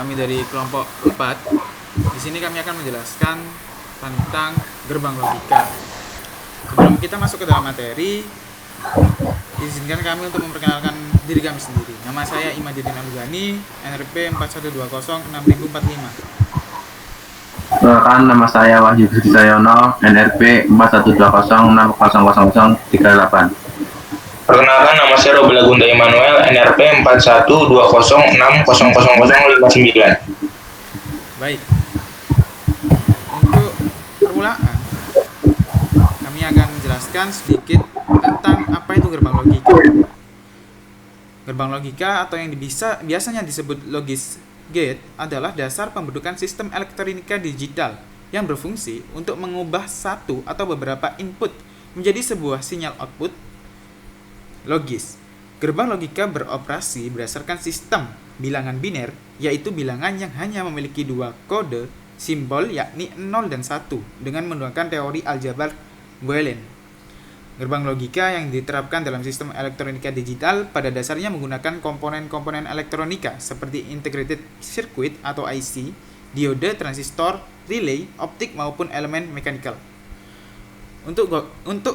kami dari kelompok 4. Di sini kami akan menjelaskan tentang gerbang logika. Sebelum kita masuk ke dalam materi, izinkan kami untuk memperkenalkan diri kami sendiri. Nama saya Imadidin Alugani, NRP 41206045. Perkenalkan, nama saya Wahyu Budi Sayono, NRP 4120600038. Perkenalkan, nama saya Robel Agunta Immanuel, NRP 4120600059. Baik. Untuk permulaan, kami akan menjelaskan sedikit tentang apa itu gerbang logika. Gerbang logika atau yang biasanya disebut logis gate adalah dasar pembentukan sistem elektronika digital yang berfungsi untuk mengubah satu atau beberapa input menjadi sebuah sinyal output logis. Gerbang logika beroperasi berdasarkan sistem bilangan biner, yaitu bilangan yang hanya memiliki dua kode simbol yakni 0 dan 1 dengan menggunakan teori aljabar Boolean. Gerbang logika yang diterapkan dalam sistem elektronika digital pada dasarnya menggunakan komponen-komponen elektronika seperti integrated circuit atau IC, diode, transistor, relay, optik maupun elemen mechanical. Untuk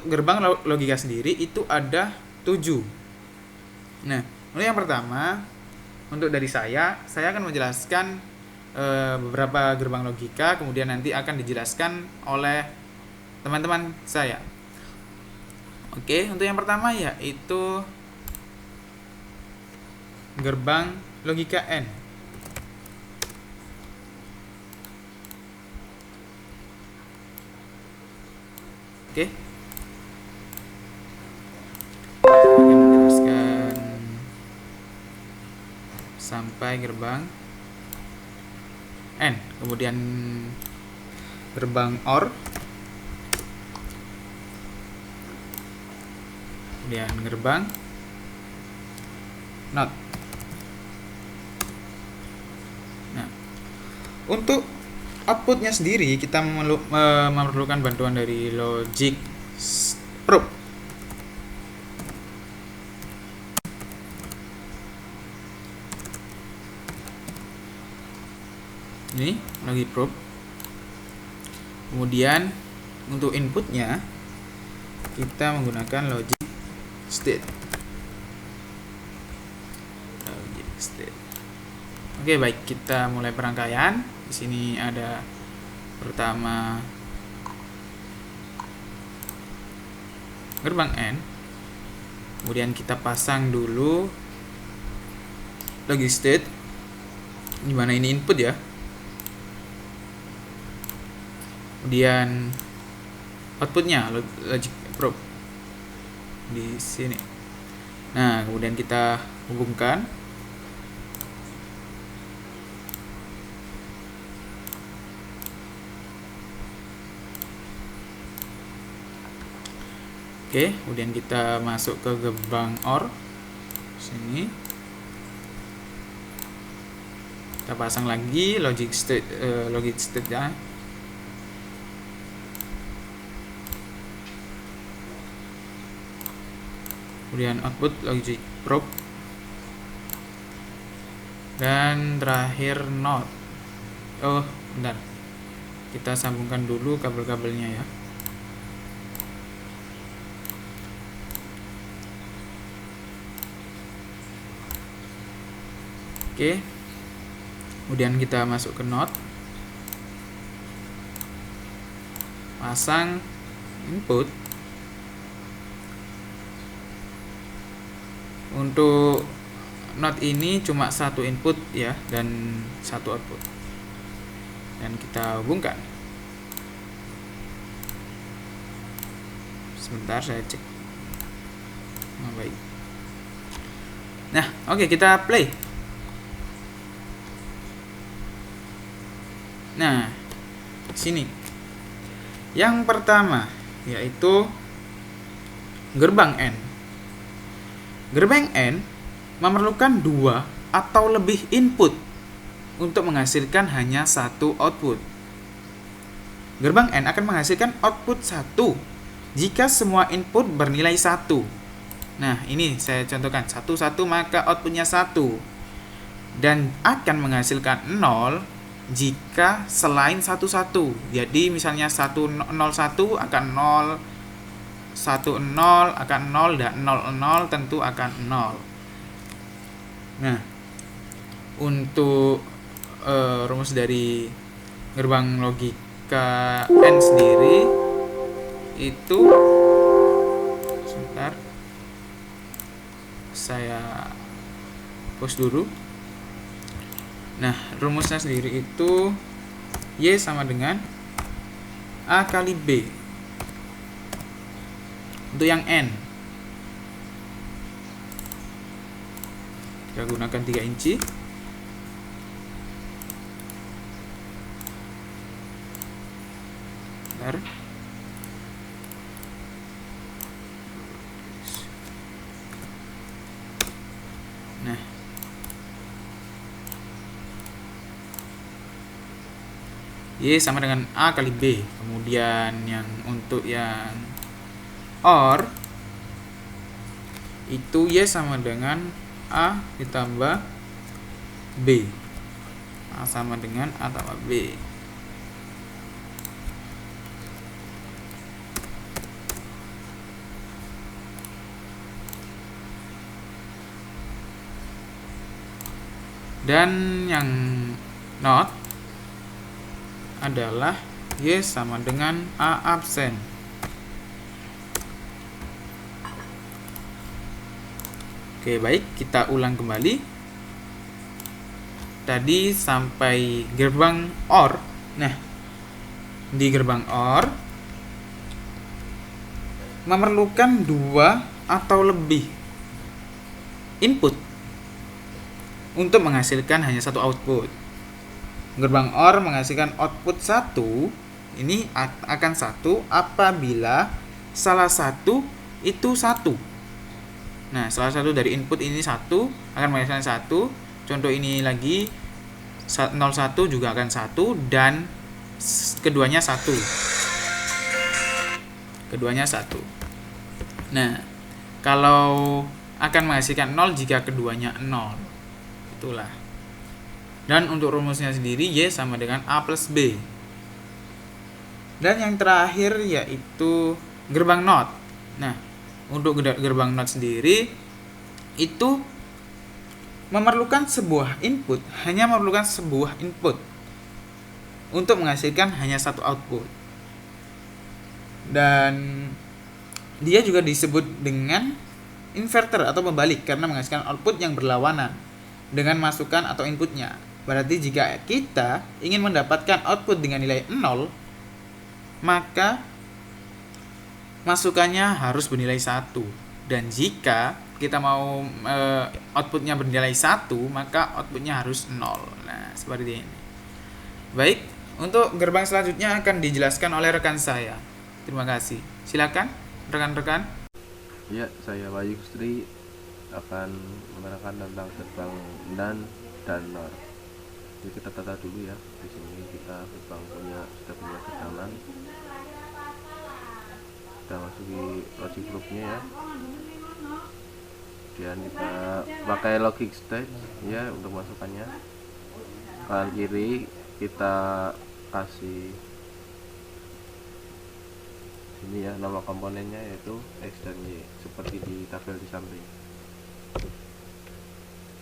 gerbang logika sendiri itu ada 7. Nah, mulai yang pertama, untuk dari saya akan menjelaskan beberapa gerbang logika, kemudian nanti akan dijelaskan oleh teman-teman saya. Oke, untuk yang pertama yaitu gerbang logika N. Oke. Akan menjelaskan sampai gerbang N, kemudian gerbang OR, kemudian gerbang NOT. Nah, untuk outputnya sendiri kita memerlukan bantuan dari logic probe. Ini logic probe. Kemudian untuk inputnya kita menggunakan logic state. Oke, baik, kita mulai perangkaian. Di sini ada pertama gerbang N. Kemudian kita pasang dulu logic state. Di mana ini input ya. Kemudian outputnya logic probe di sini. Nah, kemudian kita hubungkan. Oke, kemudian kita masuk ke gerbang OR sini. Kita pasang lagi logic state ya. Kemudian output logic probe, dan terakhir NOT. Oh, bentar, kita sambungkan dulu kabel-kabelnya ya. Oke, kemudian kita masuk ke NOT, pasang input. Untuk NOT ini cuma satu input ya, dan satu output. Dan kita hubungkan. Sebentar saya cek. Nah, baik. Nah, oke, kita play. Nah, sini. Yang pertama yaitu gerbang N. Gerbang N memerlukan 2 atau lebih input untuk menghasilkan hanya satu output. Gerbang N akan menghasilkan output 1 jika semua input bernilai 1. Nah, ini saya contohkan 1, 1, maka outputnya 1. dan akan menghasilkan 0 jika selain 11. Jadi misalnya 101 akan 0, 10 akan 0, dan 00 tentu akan 0. Nah, untuk rumus dari gerbang logika N sendiri itu, sebentar, saya pause dulu. Nah, rumusnya sendiri itu Y sama dengan A kali B untuk yang N. Kita gunakan 3 inci. Bentar. Nah, Y sama dengan A kali B. Kemudian yang untuk yang OR itu Y sama dengan A ditambah B. A sama dengan A tambah B. Dan yang NOT adalah Y sama dengan A absen. Oke, baik, kita ulang kembali. Tadi sampai gerbang OR. Nah, di gerbang OR memerlukan 2 atau lebih input untuk menghasilkan hanya satu output. Gerbang OR menghasilkan output 1, ini akan 1 apabila salah satu itu 1. Nah, salah satu dari input ini 1 akan menghasilkan 1. Contoh ini lagi 01 juga akan 1 dan keduanya 1. Keduanya 1. Nah, kalau akan menghasilkan 0 jika keduanya 0. Itulah. Dan untuk rumusnya sendiri Y sama dengan A plus B. Dan yang terakhir yaitu gerbang NOT. Nah, untuk gerbang NOT sendiri itu memerlukan sebuah input, hanya memerlukan sebuah input untuk menghasilkan hanya satu output. Dan dia juga disebut dengan inverter atau pembalik karena menghasilkan output yang berlawanan dengan masukan atau inputnya. Berarti jika kita ingin mendapatkan output dengan nilai 0, maka masukannya harus bernilai 1. Dan jika kita mau outputnya bernilai 1, maka outputnya harus 0. Nah, seperti ini. Baik, untuk gerbang selanjutnya akan dijelaskan oleh rekan saya. Terima kasih. Silakan rekan-rekan. Ya, saya Wahyu Gustri akan menerangkan tentang gerbang NAND dan NOR. Jadi kita tata dulu ya. Di sini kita sudah punya gerbang NAND. Kita masuki logic groupnya ya. Kemudian kita pakai logic stage ya untuk masukannya. Kanan kiri kita kasih ini ya, nama komponennya yaitu X dan Y seperti di tabel di samping.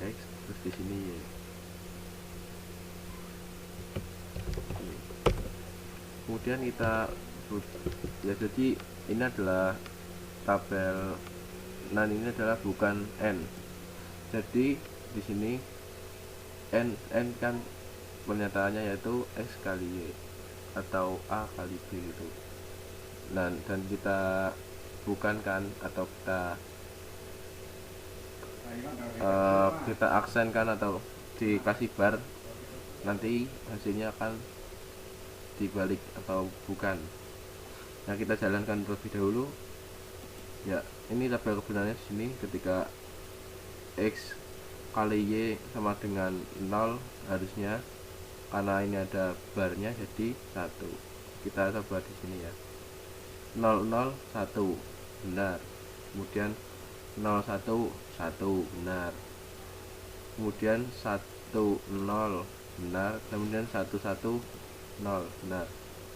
X terus di sini Y. Kemudian kita ya, jadi ini adalah tabel NAND, ini adalah bukan N. Jadi di sini N kan pernyataannya yaitu X kali Y atau A kali B gitu. Dan kita bukankan atau kita aksenkan atau dikasih bar, nanti hasilnya akan dibalik atau bukan. Nah, kita jalankan terlebih dahulu ya. Ini tabel kebenarannya di sini ketika X kali Y sama dengan 0 harusnya, karena ini ada barnya jadi 1. Kita coba di sini ya. 00 1 benar, kemudian 01 1 benar, kemudian 0 benar, kemudian 11 0 benar.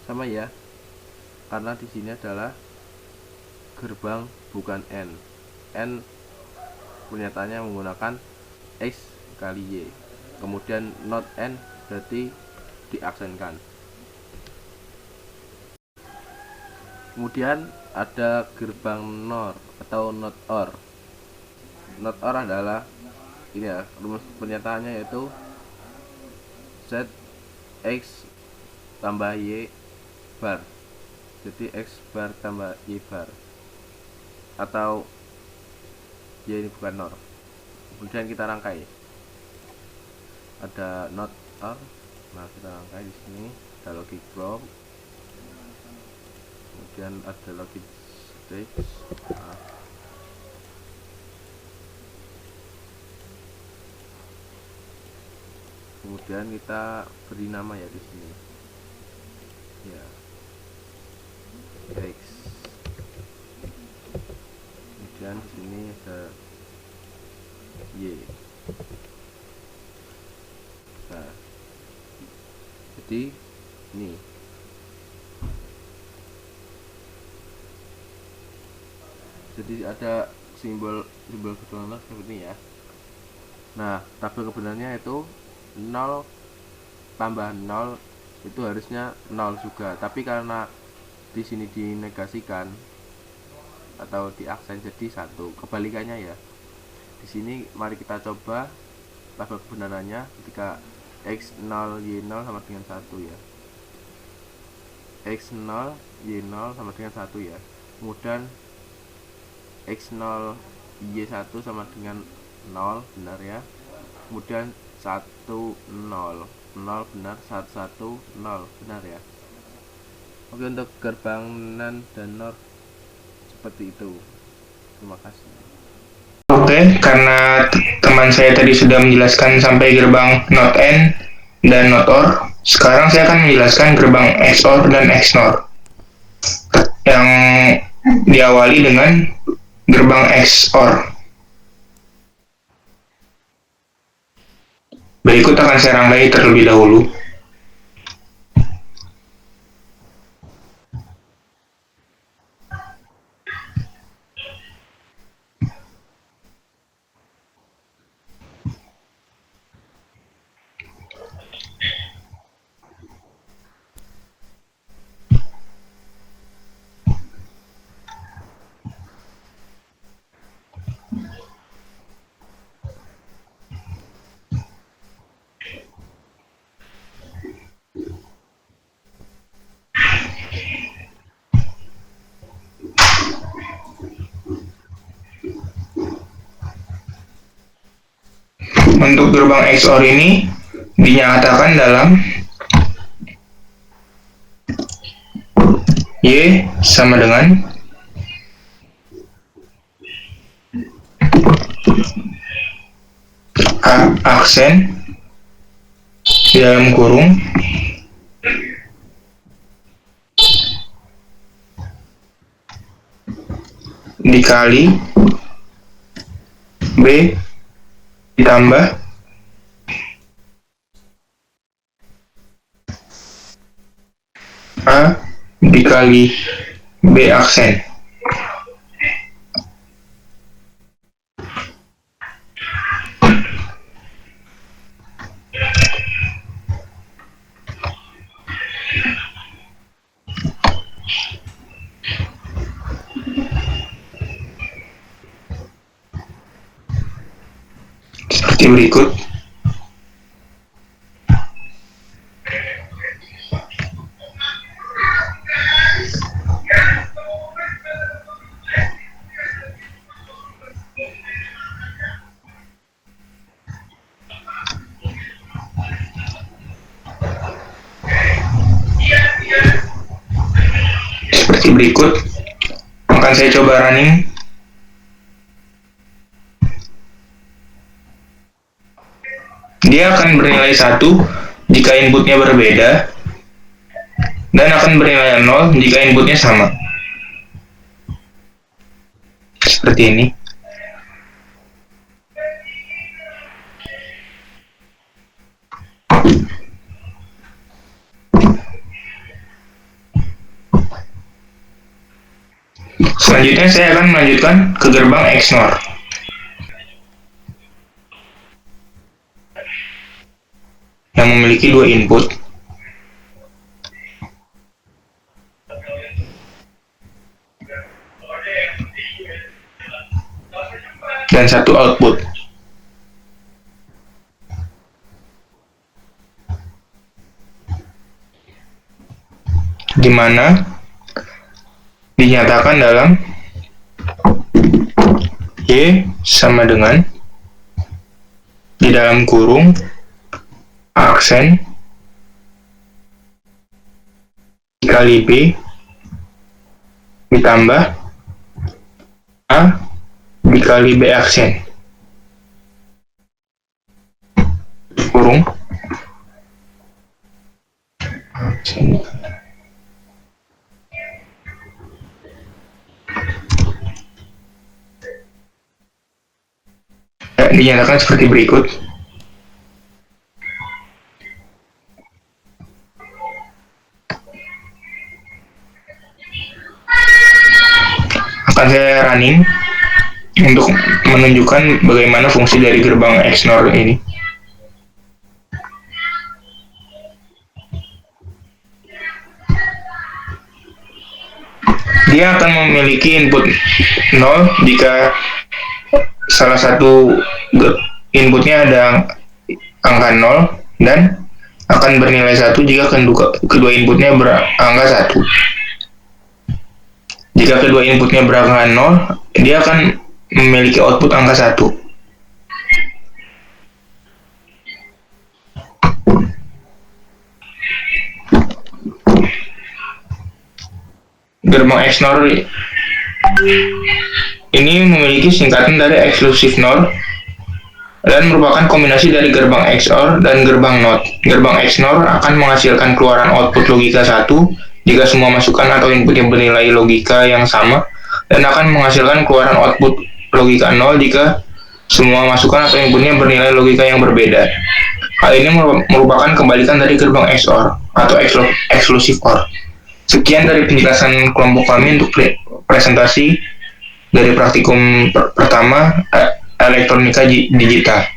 Sama ya, karena di sini adalah gerbang bukan n. N pernyataannya menggunakan X kali Y, kemudian not n berarti diaksenkan. Kemudian ada gerbang NOR atau not OR. Not OR adalah ini ya, rumus pernyataannya yaitu Z X tambah Y bar. Jadi X bar tambah Y bar, atau Y ini bukan NOR. Kemudian kita rangkai. Ada not OR. Nah, kita rangkai di sini. Ada logic block. Kemudian ada logic stage. Nah, kemudian kita beri nama ya di sini. Ya. X. Kemudian di sini ada Y. Nah, jadi ini ada simbol keturunan seperti ini ya. Nah, tabel kebenarannya itu 0 tambah 0 itu harusnya 0 juga, tapi karena di sini dinegasikan atau diaksen jadi 1, kebalikannya ya. Di sini mari kita coba tabel kebenarannya ketika X0 Y0 sama dengan 1 ya. X0 Y0 sama dengan 1 ya. Kemudian X0 Y1 sama dengan 0 benar ya. Kemudian 1 0 0 benar, 1 1 0 benar ya. Oke, untuk gerbang NAND dan NOR seperti itu. Terima kasih. Oke, karena teman saya tadi sudah menjelaskan sampai gerbang not N dan not OR, sekarang saya akan menjelaskan gerbang XOR dan XNOR yang diawali dengan gerbang XOR. Berikut akan saya rangkai terlebih dahulu. Untuk gerbang XOR ini dinyatakan dalam Y sama dengan A aksen di dalam kurung dikali B ditambah A dikali B aksen. Seperti berikut. Seperti berikut. Akan saya coba running. Dia akan bernilai 1 jika inputnya berbeda, dan akan bernilai 0 jika inputnya sama. Seperti ini. Selanjutnya saya akan melanjutkan ke gerbang XNOR. Yang memiliki dua input. Dan satu output. Di mana dinyatakan dalam Y sama dengan di dalam kurung aksen dikali B ditambah A dikali B aksen kurung aksen dinyatakan seperti berikut. Akan saya running untuk menunjukkan bagaimana fungsi dari gerbang XNOR ini. Dia akan memiliki input 0 jika salah satu inputnya ada angka 0 dan akan bernilai 1 jika kedua inputnya berangka 1. Jika kedua inputnya berangka 0, dia akan memiliki output angka 1. Gerbang XNOR ini memiliki singkatan dari Exclusive NOR dan merupakan kombinasi dari gerbang XOR dan gerbang NOT. Gerbang XNOR akan menghasilkan keluaran output logika 1 jika semua masukan atau inputnya bernilai logika yang sama, dan akan menghasilkan keluaran output logika 0 jika semua masukan atau inputnya bernilai logika yang berbeda. Hal ini merupakan kebalikan dari gerbang XOR atau Exclusive OR. Sekian dari penjelasan kelompok kami untuk presentasi dari praktikum pertama elektronika digital.